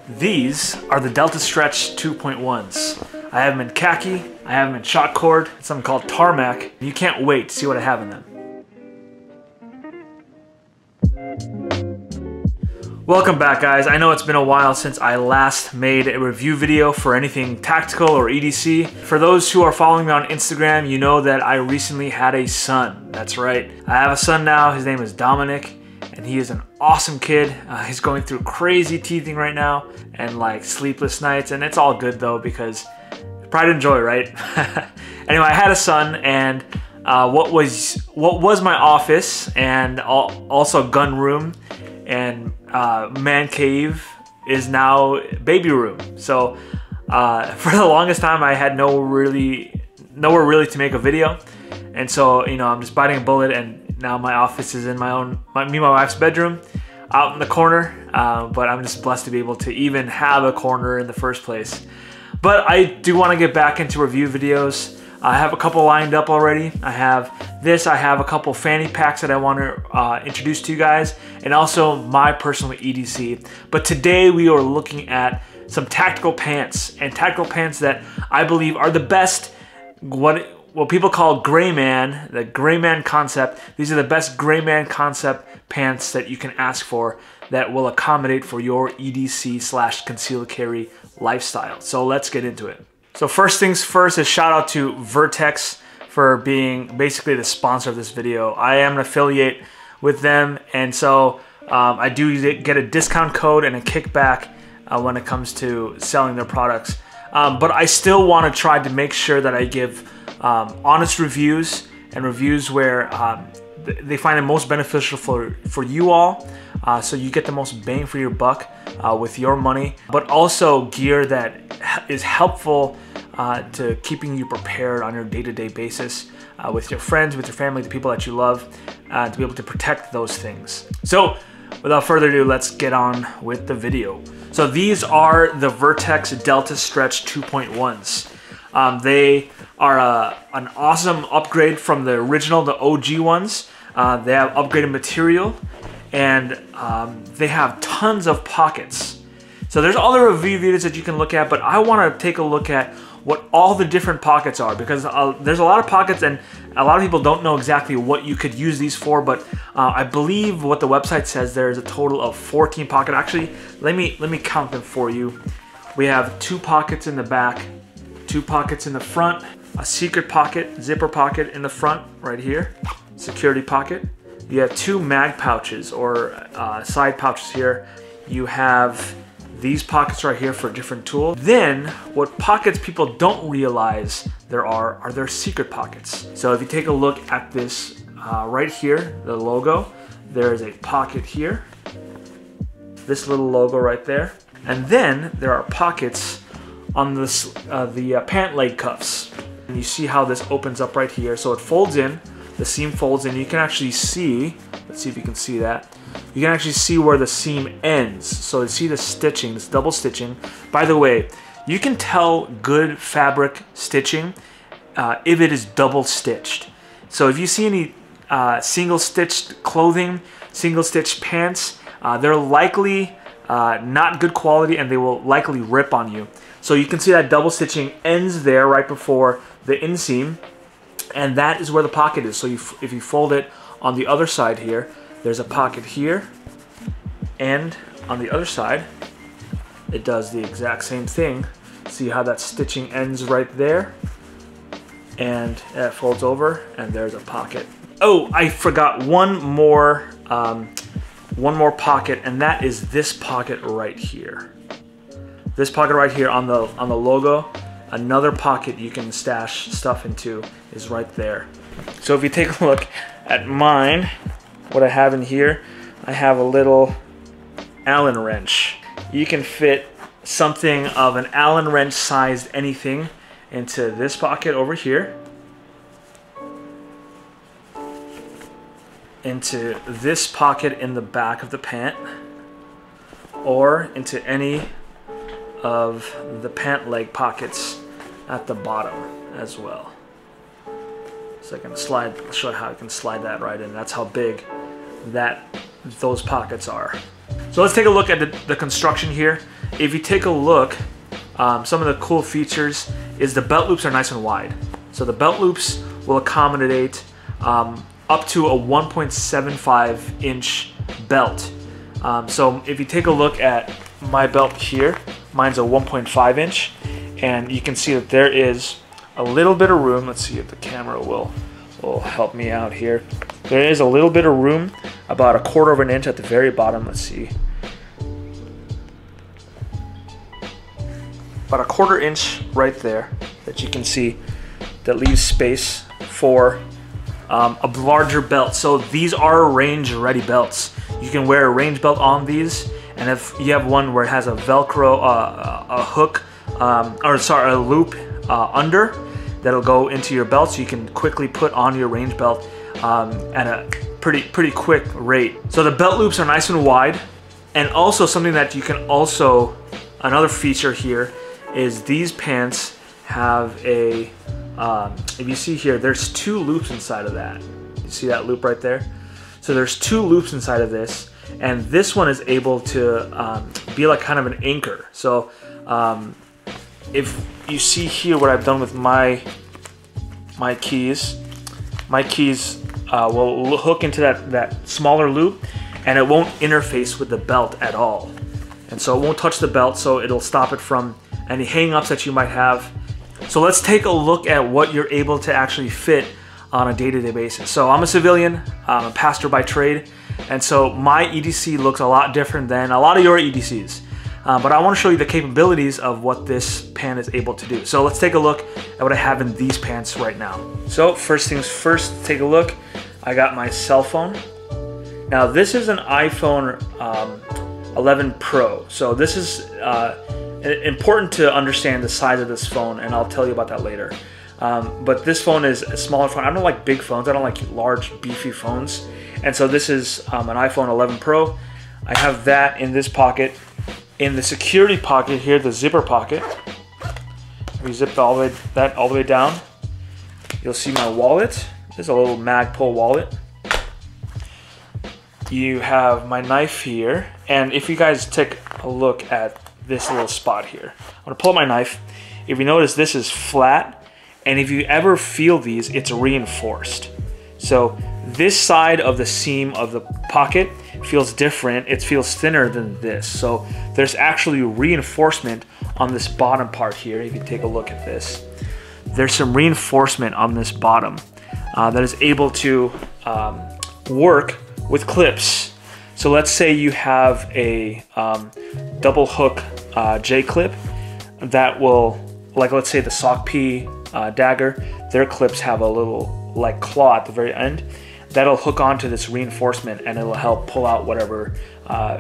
These are the Delta Stretch 2.1s. I have them in khaki, I have them in shot cord, something called tarmac. You can't wait to see what I have in them. Welcome back, guys. I know it's been a while since I last made a review video for anything tactical or EDC. For those who are following me on Instagram, you know that I recently had a son. That's right. I have a son now. His name is Dominic, and he is an awesome kid. He's going through crazy teething right now and like sleepless nights, and it's all good though because pride and joy, right? Anyway, I had a son, and what was my office and also gun room and man cave is now baby room. So for the longest time I had nowhere really to make a video, and so I'm just biting a bullet, and now my office is in me and my wife's bedroom out in the corner, but I'm just blessed to be able to even have a corner in the first place. But I do want to get back into review videos. I have a couple lined up already. I have a couple fanny packs that I want to introduce to you guys, and also my personal EDC. But today we are looking at some tactical pants, and tactical pants that I believe are the best, what people call Greyman, the Greyman concept. These are the best Greyman concept pants that you can ask for that will accommodate for your EDC / concealed carry lifestyle. So let's get into it. So first things first is shout out to Vertx for being basically the sponsor of this video. I am an affiliate with them, and so I do get a discount code and a kickback when it comes to selling their products. But I still want to try to make sure that I give honest reviews, and reviews where they find it most beneficial for you all, so you get the most bang for your buck with your money, but also gear that is helpful to keeping you prepared on your day-to-day basis with your friends, with your family, the people that you love, to be able to protect those things. So without further ado, let's get on with the video. So these are the Vertx Delta Stretch 2.1s. They are an awesome upgrade from the original, the OG ones. They have upgraded material, and they have tons of pockets. So there's other review videos that you can look at, but I want to take a look at what all the different pockets are, because there's a lot of pockets and a lot of people don't know exactly what you could use these for. But I believe what the website says, there's a total of 14 pockets. Actually, let me count them for you. We have 2 pockets in the back, 2 pockets in the front, a secret pocket, zipper pocket in the front right here, security pocket. You have 2 mag pouches or side pouches here. You have these pockets right here for different tools. Then what pockets people don't realize there are their secret pockets. So if you take a look at this right here, the logo, there is a pocket here, this little logo right there, and then there are pockets on this the pant leg cuffs. And you see how this opens up right here, so it folds in, the seam folds in. You can actually see, let's see if you can see that. You can actually see where the seam ends. So you see the stitching, this double stitching. By the way, you can tell good fabric stitching if it is double stitched. So if you see any single stitched clothing, single stitched pants, they're likely not good quality, and they will likely rip on you. So you can see that double stitching ends there right before the inseam, and that is where the pocket is. So if you fold it on the other side here, there's a pocket here, and on the other side, it does the exact same thing. See how that stitching ends right there, and it folds over, and there's a pocket. Oh, I forgot one more pocket, and that is this pocket right here. This pocket right here on the logo. Another pocket you can stash stuff into is right there. So if you take a look at mine, what I have in here, I have a little Allen wrench. You can fit something of an Allen wrench sized anything into this pocket over here, into this pocket in the back of the pant, or into any of the pant leg pockets at the bottom as well. So I can show you how I can slide that right in. That's how big those pockets are. So let's take a look at the construction here. if you take a look, some of the cool features is the belt loops are nice and wide. So the belt loops will accommodate up to a 1.75 inch belt. So if you take a look at my belt here, mine's a 1.5 inch, and you can see that there is a little bit of room. Let's see if the camera will help me out here. There is a little bit of room, about 1/4 of an inch at the very bottom. Let's see. About a 1/4 inch right there that you can see that leaves space for a larger belt. So these are range ready belts. You can wear a range belt on these, and if you have one where it has a Velcro, a hook, a loop under, that'll go into your belt, so you can quickly put on your range belt at a pretty quick rate. So the belt loops are nice and wide, and also something that you can also, another feature here is these pants have a, if you see here, there's 2 loops inside of that. You see that loop right there? So there's 2 loops inside of this, and this one is able to be like kind of an anchor. So if you see here what I've done with my keys will hook into that smaller loop, and it won't interface with the belt at all. And so it won't touch the belt, so it'll stop it from any hang-ups that you might have. So let's take a look at what you're able to actually fit on a day-to-day basis. So I'm a civilian, I'm a pastor by trade, and so my EDC looks a lot different than a lot of your EDCs. But I want to show you the capabilities of what this pant is able to do. So let's take a look at what I have in these pants right now. So first things first, take a look. I got my cell phone. Now this is an iPhone 11 Pro. So this is important to understand the size of this phone, and I'll tell you about that later. But this phone is a smaller phone. I don't like big phones. I don't like large, beefy phones. And so this is an iPhone 11 Pro. I have that in this pocket. In the security pocket here, the zipper pocket, we zip all the way down. You'll see my wallet. This is a little Magpul wallet. You have my knife here, and if you guys take a look at this little spot here, I'm gonna pull out my knife. If you notice, this is flat, and if you ever feel these, it's reinforced. So this side of the seam of the pocket feels different. It feels thinner than this. So there's actually reinforcement on this bottom part here. If you take a look at this, there's some reinforcement on this bottom that is able to work with clips. So let's say you have a double hook J clip that will, like let's say the sock P dagger, their clips have a little like claw at the very end that'll hook onto this reinforcement, and it'll help pull out whatever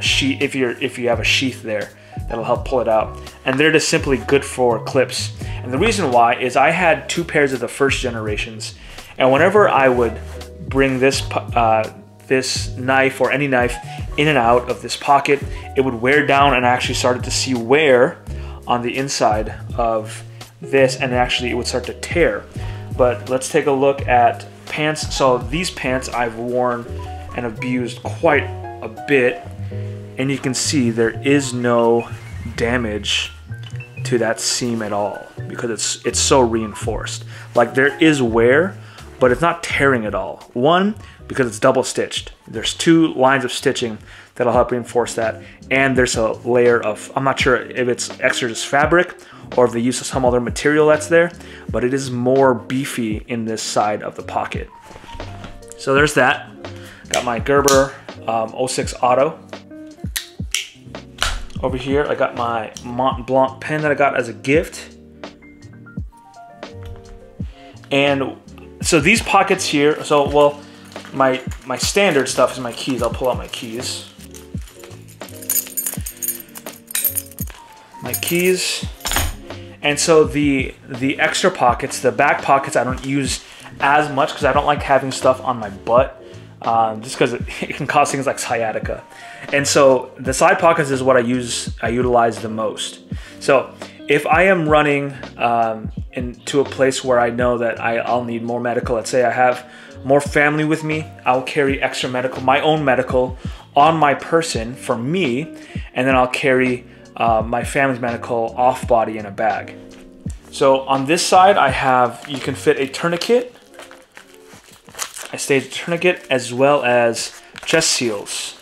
sheath, if you have a sheath there, that'll help pull it out. And they're just simply good for clips. And the reason why is I had 2 pairs of the first generations, and whenever I would bring this this knife or any knife in and out of this pocket, it would wear down, and I actually started to see wear on the inside of this, and actually it would start to tear. But let's take a look at pants. So these pants I've worn and abused quite a bit, and you can see there is no damage to that seam at all because it's so reinforced. Like there is wear, but it's not tearing at all. One, because it's double stitched. There's 2 lines of stitching that'll help reinforce that, and there's a layer of, I'm not sure if it's extra just fabric or if they use some other material that's there, but it is more beefy in this side of the pocket. So there's that. Got my Gerber 06 Auto. Over here, I got my Mont Blanc pen that I got as a gift. And so these pockets here, so well, my standard stuff is my keys. I'll pull out my keys. My keys. And so the extra pockets, the back pockets, I don't use as much because I don't like having stuff on my butt, just because it can cause things like sciatica. And so the side pockets is what I utilize the most. So if I am running into a place where I know that I'll need more medical, let's say I have more family with me, I'll carry extra medical, my own medical, on my person for me, and then I'll carry my family's medical off body in a bag. So on this side, you can fit a tourniquet. I stayed a tourniquet as well as chest seals.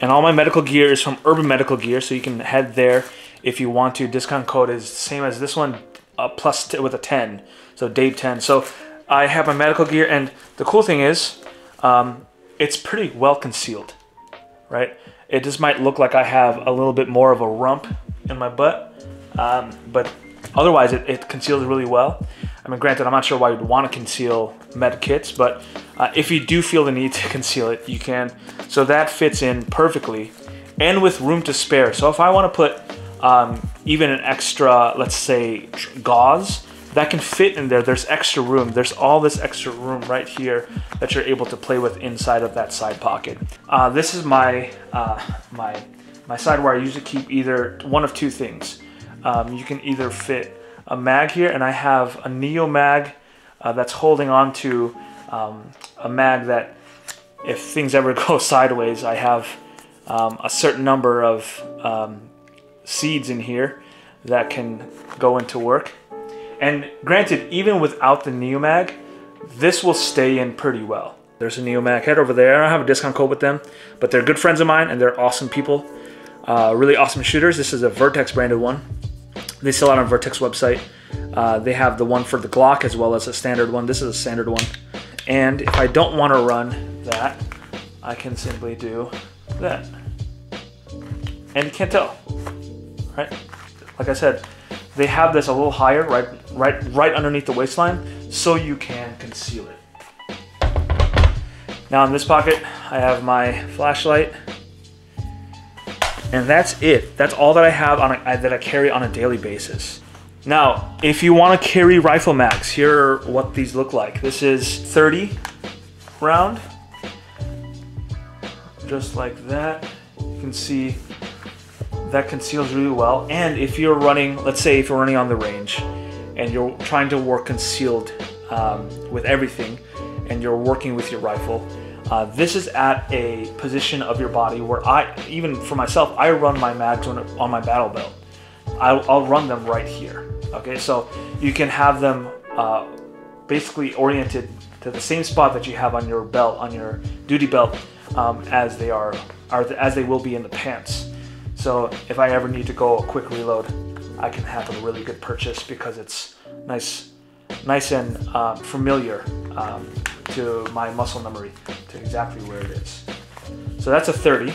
And all my medical gear is from Urban Medical Gear, so you can head there if you want to. Discount code is the same as this one, plus with a 10, so Dave 10. So I have my medical gear, and the cool thing is, it's pretty well concealed, right? It just might look like I have a little bit more of a rump in my butt, but otherwise it conceals really well. I mean, granted, I'm not sure why you'd want to conceal med kits, but if you do feel the need to conceal it, you can. So that fits in perfectly, and with room to spare. So if I want to put even an extra, let's say, gauze, that can fit in there. There's extra room. There's all this extra room right here that you're able to play with inside of that side pocket. This is my my side where I usually keep either one of two things. You can either fit a mag here, and I have a Neo mag that's holding on to a mag that if things ever go sideways, I have a certain number of seeds in here that can go into work. And granted, even without the Neo mag, this will stay in pretty well. There's a Neo mag head over there. I don't have a discount code with them, but they're good friends of mine and they're awesome people. Really awesome shooters. This is a Vertx branded one. They sell out on Vertx website. They have the one for the Glock as well as a standard one. This is a standard one. And if I don't want to run that, I can simply do that. And you can't tell, right? Like I said, they have this a little higher, right underneath the waistline, so you can conceal it. Now in this pocket, I have my flashlight, and that's it. That's all that I have that I carry on a daily basis. Now, if you want to carry rifle mags, here are what these look like. This is 30 round, just like that. You can see that conceals really well. And if you're running, let's say if you're running on the range and you're trying to work concealed with everything and you're working with your rifle, this is at a position of your body where even for myself, I run my mags on my battle belt. I'll run them right here. Okay, so you can have them basically oriented to the same spot that you have on your belt, on your duty belt, as they will be in the pants. So if I ever need to go a quick reload, I can have a really good purchase because it's nice and familiar to my muscle memory, to exactly where it is. So that's a 30.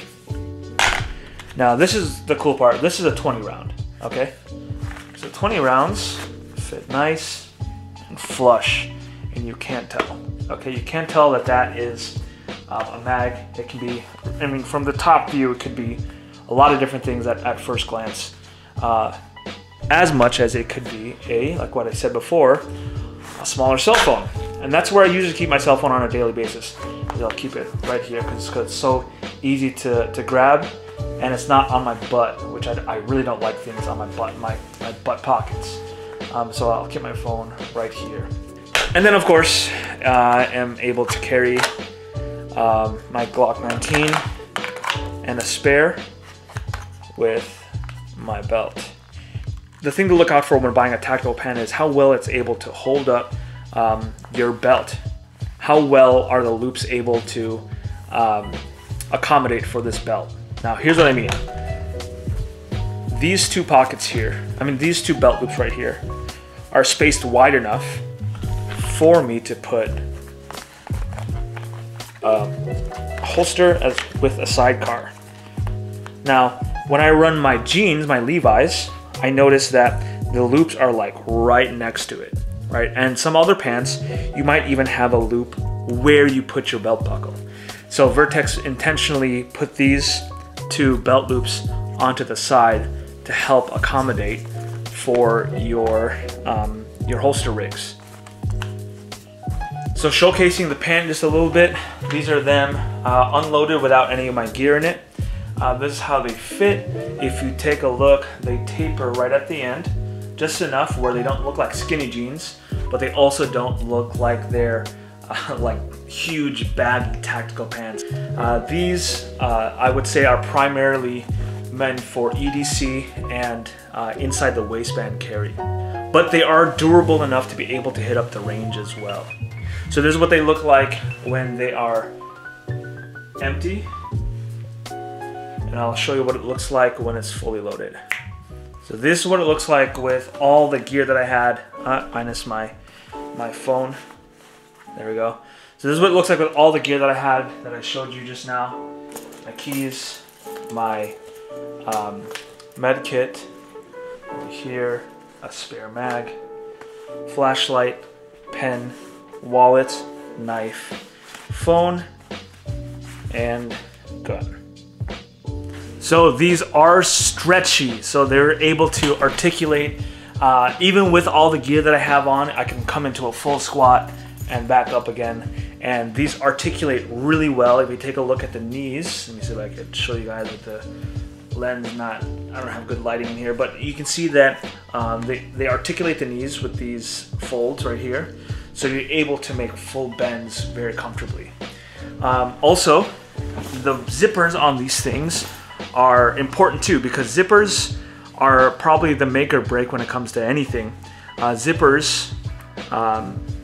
Now this is the cool part. This is a 20 round, okay? So 20 rounds fit nice and flush, and you can't tell, okay? You can't tell that that is a mag. It can be, I mean, from the top view, it could be a lot of different things at first glance, as much as it could be like what I said before, a smaller cell phone. And that's where I usually keep my cell phone on a daily basis. I'll keep it right here because it's so easy to grab, and it's not on my butt, which I really don't like things on my butt, my butt pockets. So I'll keep my phone right here. And then of course, I am able to carry my Glock 19 and a spare with my belt. The thing to look out for when buying a tactical pen is how well it's able to hold up your belt. How well are the loops able to accommodate for this belt? Now here's what I mean. These two pockets here, these two belt loops right here, are spaced wide enough for me to put a holster with a sidecar. Now, when I run my jeans, my Levi's, I notice that the loops are like right next to it, right? And some other pants, you might even have a loop where you put your belt buckle. So Vertx intentionally put these two belt loops onto the side to help accommodate for your holster rigs. So showcasing the pant just a little bit, these are them unloaded without any of my gear in it. This is how they fit. If you take a look, they taper right at the end, just enough where they don't look like skinny jeans, but they also don't look like they're like huge baggy tactical pants. These I would say are primarily meant for EDC and inside the waistband carry. But they are durable enough to be able to hit up the range as well. So this is what they look like when they are empty. And I'll show you what it looks like when it's fully loaded. So this is what it looks like with all the gear that I had, minus my phone. There we go. So this is what it looks like with all the gear that I had that I showed you just now. My keys, my med kit, over here, a spare mag, flashlight, pen, wallet, knife, phone, and gun. So these are stretchy, so they're able to articulate. Even with all the gear that I have on, I can come into a full squat and back up again. And these articulate really well. If you take a look at the knees, let me see if I can show you guys with the lens. I don't have good lighting in here, but you can see that they articulate the knees with these folds right here. So you're able to make full bends very comfortably. Also, the zippers on these things are important too, because zippers are probably the make or break when it comes to anything. Zippers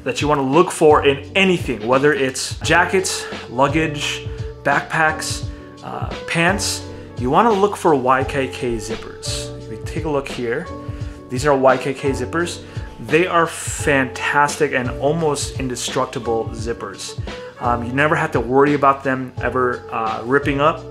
that you want to look for in anything, whether it's jackets, luggage, backpacks, pants, you want to look for YKK zippers. If you take a look here, these are YKK zippers. They are fantastic and almost indestructible zippers. You never have to worry about them ever ripping up.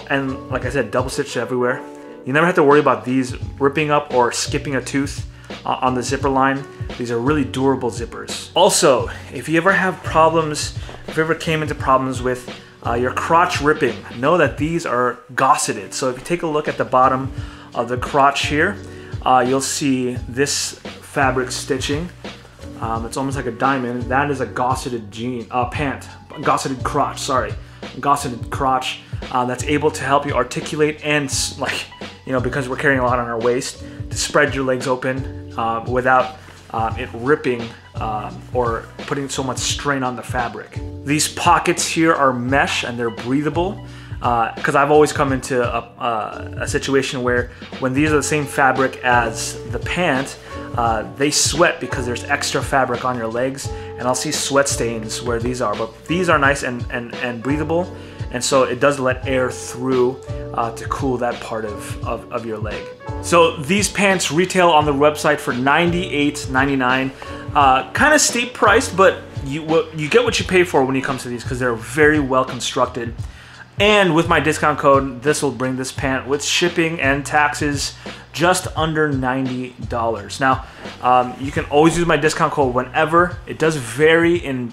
And like I said, double stitched everywhere. You never have to worry about these ripping up or skipping a tooth on the zipper line. These are really durable zippers. Also, if you ever have problems, if you ever came into problems with your crotch ripping, know that these are gosseted. So if you take a look at the bottom of the crotch here, you'll see this fabric stitching. It's almost like a diamond. That is a gosseted pant, gosseted crotch, sorry. Gosseted crotch that's able to help you articulate and, like, you know, because we're carrying a lot on our waist, to spread your legs open without it ripping or putting so much strain on the fabric. These pockets here are mesh and they're breathable, because I've always come into a situation where when these are the same fabric as the pant, they sweat because there's extra fabric on your legs, and I'll see sweat stains where these are, but these are nice and breathable, and so it does let air through to cool that part of your leg. So these pants retail on the website for $98.99. Kind of steep priced, but you get what you pay for when it comes to these, because they're very well constructed. And with my discount code, this will bring this pant with shipping and taxes just under $90. Now, you can always use my discount code whenever. It does vary in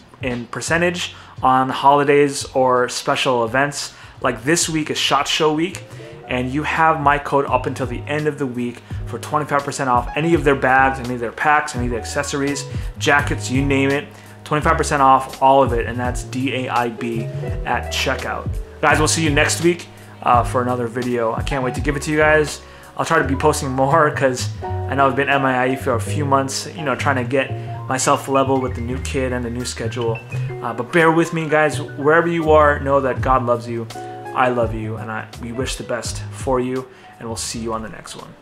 percentage on holidays or special events. Like this week is SHOT Show week, and you have my code up until the end of the week for 25% off any of their bags, any of their packs, any of the accessories, jackets, you name it. 25% off all of it, and that's DAIB at checkout. Guys, we'll see you next week for another video. I can't wait to give it to you guys. I'll try to be posting more because I know I've been MIA for a few months, you know, trying to get myself level with the new kid and the new schedule. But bear with me, guys. Wherever you are, know that God loves you, I love you, and we wish the best for you, and we'll see you on the next one.